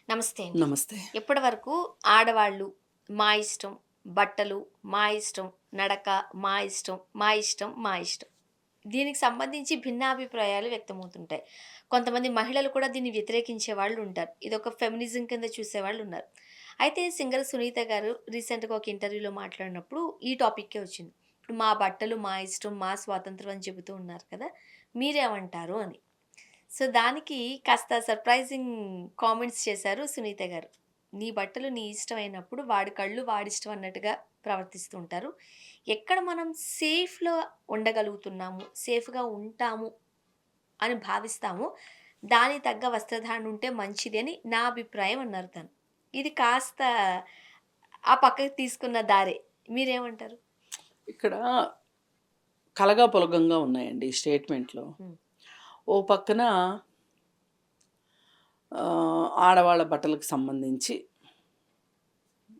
నమస్తే అండి. నమస్తే. ఇప్పటి వరకు ఆడవాళ్ళు మా ఇష్టం, బట్టలు మా ఇష్టం, నడక మా ఇష్టం, మా ఇష్టం, మా ఇష్టం. దీనికి సంబంధించి భిన్నాభిప్రాయాలు వ్యక్తమవుతుంటాయి. కొంతమంది మహిళలు కూడా దీన్ని వ్యతిరేకించే వాళ్ళు ఉంటారు. ఇదొక ఫెమినిజం కింద చూసేవాళ్ళు ఉన్నారు. అయితే సింగర్ సునీత గారు రీసెంట్‌గా ఒక ఇంటర్వ్యూలో మాట్లాడినప్పుడు ఈ టాపిక్కే వచ్చింది. ఇప్పుడు మా బట్టలు మా ఇష్టం, మా స్వాతంత్రం అని చెబుతూ ఉన్నారు కదా! మీరేమంటారు అని. సో, దానికి కాస్త సర్ప్రైజింగ్ కామెంట్స్ చేశారు సునీత గారు. నీ బట్టలు నీ ఇష్టమైనప్పుడు వాడి కళ్ళు వాడిష్టం అన్నట్టుగా ప్రవర్తిస్తూ ఉంటారు. ఎక్కడ మనం సేఫ్‌లో ఉండగలుగుతున్నాము, సేఫ్‌గా ఉంటాము అని భావిస్తామో, దానికి తగ్గ వస్త్రధారణ ఉంటే మంచిది అని నా అభిప్రాయం అన్నారు తను. ఇది కాస్త ఆ పక్కకి తీసుకున్న దారే. మీరేమంటారు? ఇక్కడ కలగాపులగంగా ఉన్నాయండి ఈ స్టేట్మెంట్‌లో. హ్మ్. ఓ పక్కన ఆడవాళ్ళ బట్టలకు సంబంధించి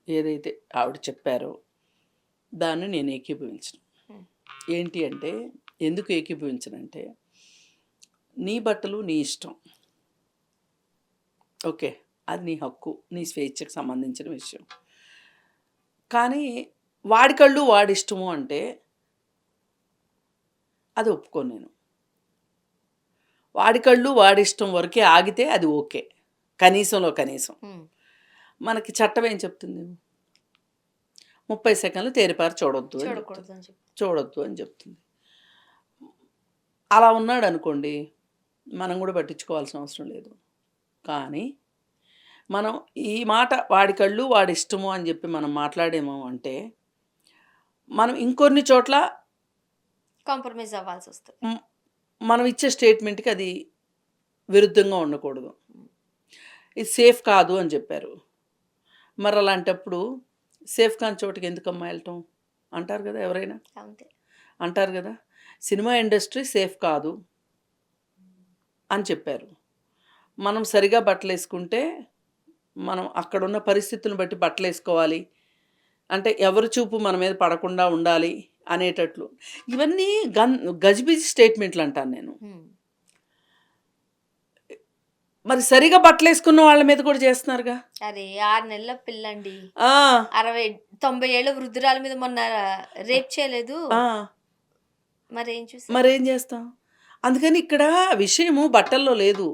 ఏదైతే ఆవిడ చెప్పారో దాన్ని నేను ఏకీభవించను. హ్మ్. ఏంటి అంటే ఎందుకు ఏకీభవించనంటే, నీ బట్టలు నీ ఇష్టం. ఓకే. అది నీ హక్కు. నీ స్వేచ్ఛకు సంబంధించిన విషయం. కానీ వాడి కళ్ళు వాడిష్టము అంటే అది ఒప్పుకోను నేను. వాడి కళ్ళు వాడిష్టం వరకే ఆగితే అది ఓకే. కనీసంలో కనీసం. హ్మ్. మనకి చట్టం ఏం చెప్తుంది? 30 సెకన్లు తేరిపారి చూడొద్దు అని చెప్తుంది. చూడకూడదు అని చెప్పి. చూడొద్దు అని చెప్తుంది. అలా ఉన్నాడనుకోండి, మనం కూడా పట్టించుకోవాల్సిన అవసరం లేదు. కానీ మనం ఈ మాట వాడి కళ్ళు వాడిష్టము అని చెప్పి మనం మాట్లాడాము అంటే, మనం ఇంకొన్ని చోట్ల కాంప్రమైజ్ అవ్వాల్సొస్తది. హ్మ్, మనం ఇచ్చే స్టేట్మెంట్‌కి అది విరుద్ధంగా ఉండకూడదు. హ్మ్. ఇది సేఫ్ కాదు అని చెప్పారు. మరలాంటప్పుడు సేఫ్ కాని చోటకి ఎందుకమ్మా ఎళ్ళటం? అంటారు గదా! ఎవరైనా. అంతే. అంటారు గదా! సినిమా ఇండస్ట్రీ సేఫ్ కాదు అని చెప్పారు. మనం సరిగా బట్టలేసుకుంటే, మనం అక్కడున్న పరిస్థితులను బట్టి బట్టలేసుకోవాలి. అంటే ఎవరి చూపు మన మీద పడకుండా ఉండాలి అనేటట్లు. ఇవన్నీ గజిబిజి స్టేట్మెంట్‌లంటాను నేను. హ్మ్. మరి సరిగా బట్టలేసుకున్న వాళ్ళ మీద కూడా చేస్తున్నారుగా. అరే! 6 నెలల పిల్లండి. ఆ! 60, 90 ఏళ్ల వృద్ధురాలు మీద మొన్న రేప్ చేయలేదు. ఆ! మరేం చూసారు? మరేం జేస్తాం? అందుకని ఇక్కడ విషయము బట్టల్లో లేదు.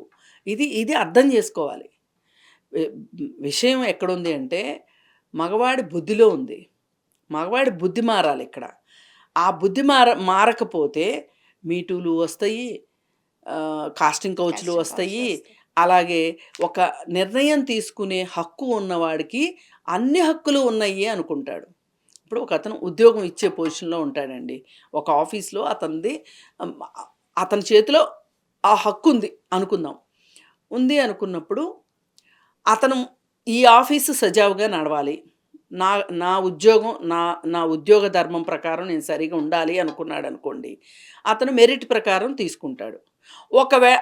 ఇది అర్థం జేసుకోవాలి. వె విషయం ఎక్కడుంది అంటే, మగవాడి బుద్ధిలో ఉంది. మగవాడి బుద్ధి మారాలిక్కడ. ఆ బుద్ధి మారకపోతే మీటూలు వస్తయి, కాస్టింగ్ కౌచ్‌లు కాస్టింగ్ వస్తయి. కౌచ్‌లొస్తాయి. అలాగే ఒక నిర్ణయం తీసుకునే హక్కు ఉన్నవాడికి అన్ని హక్కులు ఉన్నయి అనుకుంటాడు. ఇప్పుడు ఒకతను ఉద్యోగం ఇచ్చే పొజిషన్‌లో ఉంటాడండి. ఒక ఆఫీస్‌లో ఆహ్, అతని చేతిలో ఆ హక్కుంది అనుకుందాం. ఉంది అనుకున్నప్పుడు అతను ఈ ఆఫీసు సజావుగా నడవాలి. నా నా ఉద్యోగం నా నా ఉద్యోగ ధర్మం ప్రకారం నేను సరిగ్గా ఉండాలి అనుకున్నాడనుకోండి. అతను మెరిట్ ప్రకారం తీసుకుంటాడు.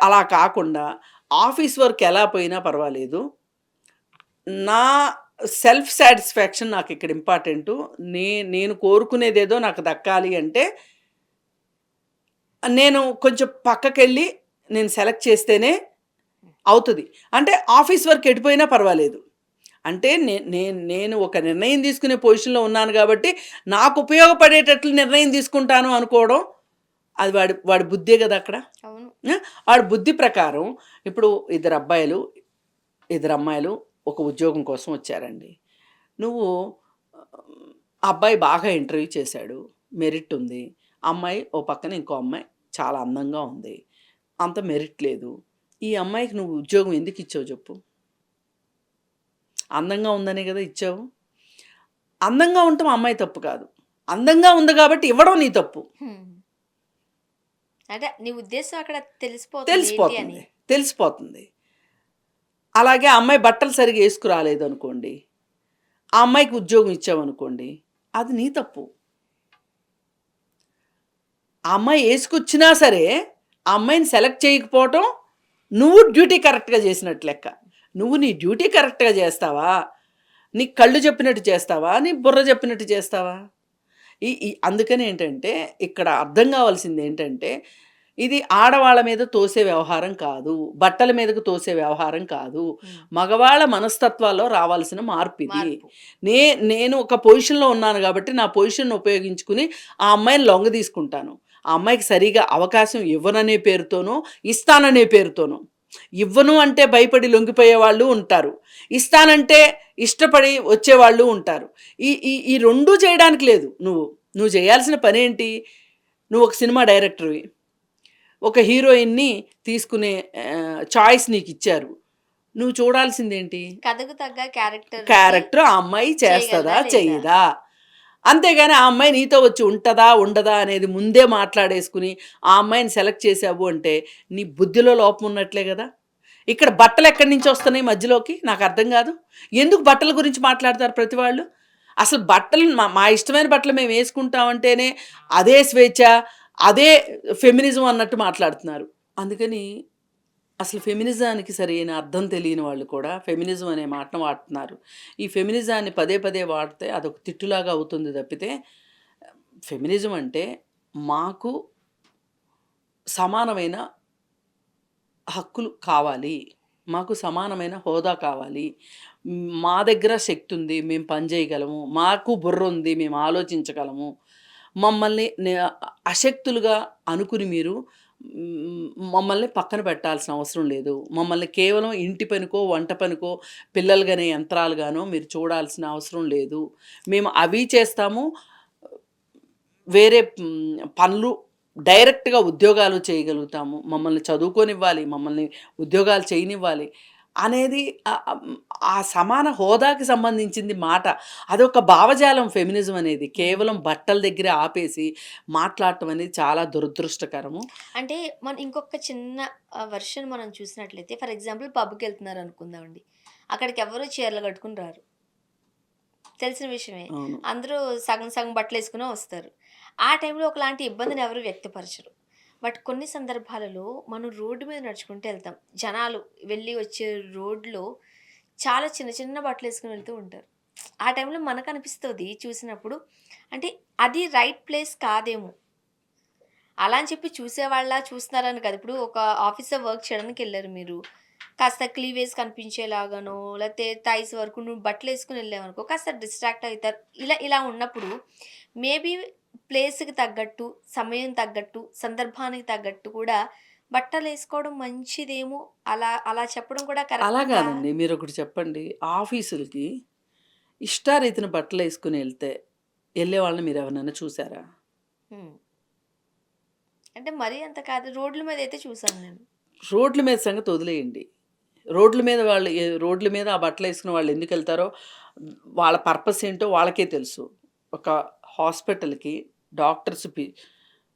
అలా కాకుండా ఆఫీస్ వర్క్ ఎలా పోయినా పర్వాలేదు. నా సెల్ఫ్ సాటిస్ఫాక్షన్ నాకిక్కడ ఇంపార్టెంటు. నేను కోరుకునేదేదో నాకు దక్కాలి అంటే, నేను కొంచెం పక్కకెళ్ళి నేను సెలెక్ట్ చేస్తేనే అవుతది. అంటే ఆఫీస్ వర్క్ ఎటుపోయినా పర్వాలేదు. అంటే నేను ఒక నిర్ణయం తీసుకునే పొజిషన్‌లో ఉన్నాను గాబట్టి, నాకు ఉపయోగపడేటట్లు నిర్ణయం తీసుకుంటాను అనుకోవడం, అది వాడి వాడి బుద్దే గదా అక్కడ. అవును. ఆ! వాడి బుద్ధి ప్రకారం ఇప్పుడు ఇద్దరమ్మాయిలు ఒక ఉద్యోగం కోసం వచ్చారండి. నువ్వు అబ్బాయి బాగా ఇంటర్వ్యూ చేశాడు. మెరిట్ ఉంది. అమ్మాయి ఓ పక్కన ఇంకో అమ్మాయి చాలా అందంగా ఉంది. అంత మెరిట్ లేదు. ఈ అమ్మాయికి నువ్వు ఉద్యోగం ఎందుకిచ్చావు జెప్పు? అందంగా ఉందనే గదా ఇచ్చావు. అందంగా ఉండటం అమ్మాయి తప్పు కాదు. అందంగా ఉంది గాబట్టి ఇవ్వడం నీ తప్పు. హ్మ్. అంటే నీ ఉద్దేశ్యం అక్కడ తెలిసిపోతుంది ఏంటి అని. తెలిసిపోతుంది. తెలిసిపోతుంది. అలాగే ఆ అమ్మాయి బట్టలు సరిగ్గా ఏసుకురాలేదనుకోండి. ఆ అమ్మాయికి ఉద్యోగం ఇచ్చావనుకోండి. అది నీ తప్పు. ఆ అమ్మాయి ఏసుకొచ్చినా సరే, ఆ అమ్మాయిని సెలెక్ట్ చేయకపోవటం నువ్వు డ్యూటీ కరెక్ట్‌గా చేసినట్టు లెక్క. నువ్వు నీ డ్యూటీ కరెక్ట్‌గా చేస్తావా? నీ కళ్ళు చెప్పినట్టు చేస్తావా? నీ బుర్ర చెప్పినట్టు చేస్తావా? ఈ ఈ అందుకనేంటంటే ఇక్కడ అర్థం కావాల్సిందేంటంటే, ఇది ఆడవాళ్ళ మీద తోసే వ్యవహారం కాదు. బట్టల మీదకు తోసే వ్యవహారం కాదు. హ్మ్. మగవాళ్ళ మనస్తత్వాల్లో రావాల్సిన మార్పిది. మార్పు. నే నేను ఒక పొజిషన్‌లో ఉన్నాను గాబట్టి, నా పొజిషన్‌ని ఉపయోగించుకుని ఆ అమ్మాయిని లొంగదీసుకుంటాను. ఆ అమ్మాయికి సరిగ్గా అవకాశం ఇవ్వననే పేరుతోనో, ఇస్తాననే పేరుతోనో. ఇవ్వను అంటే భయపడి లొంగిపోయేవాళ్ళు ఉంటారు. ఇస్తానంటే ఇష్టపడి వచ్చేవాళ్ళు ఉంటారు. ఈ ఈ ఈ 2 చేయడానికి లేదు నువ్వు. నువ్వు చేయాల్సిన పనేంటి? నువ్వు ఒక సినిమా డైరెక్టర్‌వి. ఒక హీరోయిన్‌ని తీసుకునే చాయిస్ నీకిచ్చారు. నువ్వు చూడాల్సిందేంటి? కథకు తగ్గ క్యారెక్టర్‌కి క్యారెక్టర్ ఆ అమ్మాయి చేస్తదా? చేయగలదా లేదా? చెయ్యదా? అంతేగాని ఆ అమ్మాయి నీతో వచ్చి ఉంటదా? ఉండదా? అనేది ముందే మాట్లాడేసుకుని, ఆ అమ్మాయిని సెలెక్ట్ చేసావు అంటే, నీ బుద్ధిలో లోపం ఉన్నట్లే గదా! ఇక్కడ బట్టలెక్కడి నుంచొస్తున్నాయి మధ్యలోకి? నాకర్థం గాదు. ఎందుకు బట్టల గురించి మాట్లాడతారు ప్రతి వాళ్ళు? అసలు బట్టలు మా మా ఇష్టమైన బట్టలు మేమేసుకుంటామంటేనే అదే స్వేచ్ఛ, అదే ఫెమినిజం అన్నట్టు మాట్లాడుతున్నారు. అందుకని అసలు ఫెమినిజానికి సరైన అర్థం తెలియని వాళ్ళు కూడా ఫెమినిజం అనే మాటను వాడుతున్నారు. ఈ ఫెమినిజాన్ని పదే పదే వాడితే అదొక తిట్టులాగా అవుతుంది తప్పితే, ఫెమినిజం అంటే మాకు సమానమైన హక్కులు కావాలి. మాకు సమానమైన హోదా కావాలి. మా దగ్గర శక్తుంది. మేము పని చేయగలము. మాకు బుర్రుంది. మేము ఆలోచించగలము. మమ్మల్ని అశక్తులుగా అనుకుని మీరు మమ్మల్ని పక్కన పెట్టాల్సిన అవసరం లేదు. మమ్మల్ని కేవలం ఇంటి పనికో, వంట పనికో, పిల్లలుగనే యంత్రాలుగానో మీరు చూడాల్సిన అవసరం లేదు. మేము అవి చేస్తాము. వేరే పనులు డైరెక్ట్‌గా ఉద్యోగాలు చేయగలుగుతాము. మమ్మల్ని చదువుకోనివ్వాలి. మమ్మల్ని ఉద్యోగాలు చేయనివ్వాలి. అనేది ఆ సమాన హోదాకి సంబంధించింది మాట. అదొక భావజాలం ఫెమినిజం అనేది. కేవలం బట్టల దగ్గరే ఆపేసి మాట్లాడటం అనేది చాలా దురదృష్టకరము. అంటే మనం ఇంకొక చిన్న వెర్షన్ మనం చూసినట్లయితే ఫర్ ఎగ్జాంపుల్ పబ్‌కెళ్తున్నారనుకుందామండి. అక్కడికెవ్వరు చీరలు కట్టుకొని రారు. తెలిసిన విషయమే. అవును. అందరూ సగం సగం బట్టలేసుకునే వస్తారు. ఆ టైంలో ఒకలాంటి ఇబ్బందిని ఎవరు వ్యక్తపరచరు. బట్ కొన్ని సందర్భాలలో మనం రోడ్డు మీద నడుచుకుంటూ ఎళ్తాం. జనాలు వెళ్ళి వచ్చే రోడ్‌లో చాలా చిన్న చిన్న బట్టలేసుకొని వెళ్తూ ఉంటారు. ఆ టైంలో మనకనిపిస్తది చూసినప్పుడు అంటే అది రైట్ ప్లేస్ కాదేమో! అలా అని చెప్పి చూసేవాళ్ళా చూస్తున్నారని కాదు. ఇప్పుడు ఒక ఆఫీస్‌లో వర్క్ చేయడానికెళ్లారు మీరు. కాస్త క్లీవేజ్ కనిపించేలాగానో, లేతే థైస్ వరకు నువ్వు బట్టలేసుకొని ఎళ్ళావనుకో, కాస్త డిస్ట్రాక్ట్ అయితారు. ఇలా ఇలా ఉన్నప్పుడు మేబీ ప్లేస్‌కి తగ్గట్టు, సమయం తగ్గట్టు, సందర్భానికి తగ్గట్టు కూడా బట్టలేసుకోవడం మంచిదేమో అలా అలా చెప్పడం కూడా అలా కరెక్ట్ కాదండి. మీరొకటి చెప్పండి. ఆఫీసులకి ఇష్టారీతిన బట్టలేసుకొని ఎళ్ళే వాళ్ళని మీరెవరినైనా చూసారా? హ్మ్. అంటే మరీ అంత కాదు. రోడ్ల మీదయితే చూసాను నేను. రోడ్ల మీద సంగతి వదిలేయండి. రోడ్ల మీద ఆ బట్టలేసుకున్న వాళ్ళు ఎందుకెళ్తారో వాళ్ళ పర్పస్ ఏంటో వాళ్ళకే తెలుసు. ఒక హాస్పిటల్‌కి డాక్టర్స్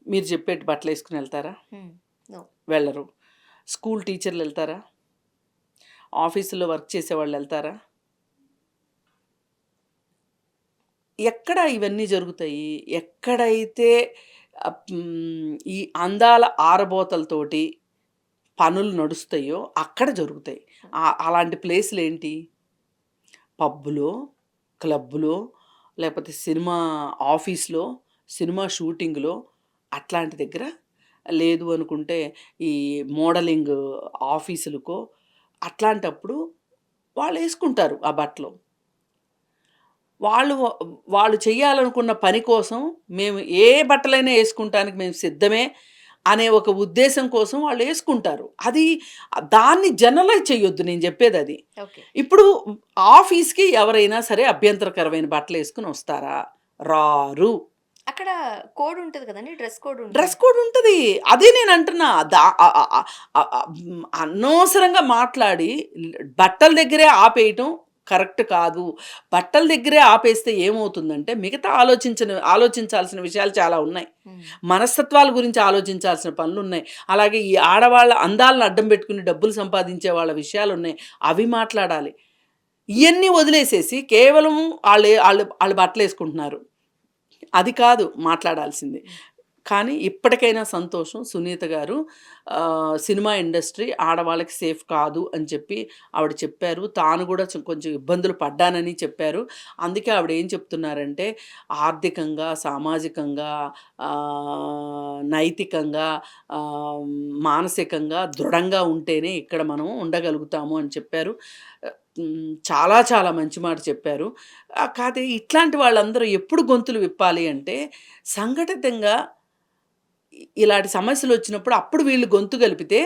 మీరు చెప్పేటి బట్టలేసుకొని ఎళ్తారా? హ్మ్. నో. వెళ్ళరు. స్కూల్ టీచర్‌లెళ్తారా? ఆఫీసులో వర్క్ చేసేవాళ్ళెళ్తారా? ఎక్కడ ఇవన్నీ జరుగుతాయి? ఎక్కడైతే ఈ అందాల ఆరబోతలతోటి పనులు నడుస్తాయో అక్కడ జరుగుతాయి. అలాంటి ప్లేసులేంటి? పబ్బులో, క్లబ్బులో, లేపోతే సినిమా ఆఫీస్‌లో, సినిమా షూటింగ్‌లో అట్లాంటి దగ్గర లేదు అనుకుంటే ఈ మోడలింగ్ ఆఫీసులకో అట్లాంటప్పుడు వాళ్ళేసుకుంటారు ఆ బట్టలు. వాళ్ళు వాళ్ళు చెయ్యాలనుకున్న పని కోసం మేము ఏ బట్టలైనా యేసుకుంటానికి మేము సిద్ధమే అనే ఒక ఉద్దేశం కోసం వాళ్ళేసుకుంటారు. దాన్ని జనరలైజ్ చెయ్యొద్దు నేను జెప్పేదది. ఓకే. ఇప్పుడు ఆఫీస్‌కి ఎవరైనా సరే అభ్యంతరకరమైన బట్టలేసుకొని వస్తారా? రారు. అక్కడ కోడ్ ఉంటది కదండీ! డ్రెస్ కోడ్ డ్రెస్ ఉంటది. కోడ్ ఉంటది. అదే నేనంటున్నా. దా ఆహ్, ఆహ్, ఆహ్, అనవసరంగా మాట్లాడి బట్టల దగ్గరే ఆపేయటం కరెక్ట్ కాదు. బట్టల దగ్గరే ఆపేస్తే ఏమవుతుందంటే మిగతా ఆలోచించాల్సిన విషయాలు చాలా ఉన్నాయి. హ్మ్. మనస్తత్వాల గురించి ఆలోచించాల్సిన పనులున్నాయి. అలాగే ఈ ఆడవాళ్ళ అందాలను అడ్డం పెట్టుకుని డబ్బులు సంపాదించే వాళ్ళ విషయాలున్నాయి. అవి మాట్లాడాలి. ఇయన్నీ వదిలేసేసి కేవలం ఆళ్ళు బట్టలేసుకుంటున్నారు. అది కాదు మాట్లాడాల్సింది. కానీ ఇప్పటికైనా సంతోషం సునీత గారు సినిమా ఇండస్ట్రీ ఆడవాళ్ళకి సేఫ్ కాదు అని చెప్పి ఆవిడ చెప్పారు. తాను కూడా కొంచెం ఇబ్బందులు పడ్డానని చెప్పారు. అందుకే ఆవిడ ఏం చెప్తున్నారంటే ఆర్థికంగా, సామాజికంగా, నైతికంగా, ఆహ్, మానసికంగా దృఢంగా ఉంటేనే ఇక్కడ మనం ఉండగలుగుతాము అని చెప్పారు. చాలా చాలా మంచి మాట చెప్పారు. కాతే ఇట్లాంటి వాళ్ళందరూ ఎప్పుడు గొంతులు విప్పాలి అంటే సంఘటితంగా ఇలాంటి సమస్యలొచ్చినప్పుడు అప్పుడు వీళ్ళు గొంతు కలిపితే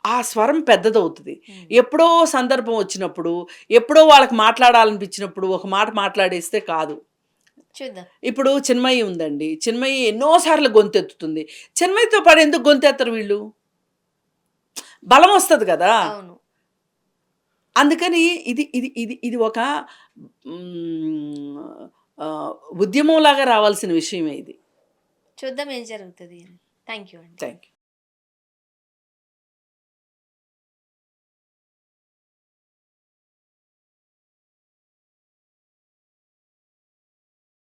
ఆ స్వరం పెద్దదవుతది. హ్మ్. ఎప్పుడో సందర్భం వచ్చినప్పుడు, ఎప్పుడో వాళ్ళకి మాట్లాడాలనిపించినప్పుడు ఒక మాట మాట్లాడేస్తే కాదు. చూద్దాం. ఇప్పుడు చిన్మయి ఉందండి. చిన్మయి ఎన్నో సార్లు గొంతెత్తుతుంది. చిన్మయితో పాటు ఎందుకు గొంతెత్తరు వీళ్ళు? బలమొస్తది గదా! అవును. అందుకని ఇది ఇది ఇది ఇది ఒక హ్మ్. ఆహ్, ఉద్యమంలాగా రావాల్సిన విషయమే ఇది. చూద్దాం ఏం జరుగుతది అని. థాంక్ యూ అండి. Thank you.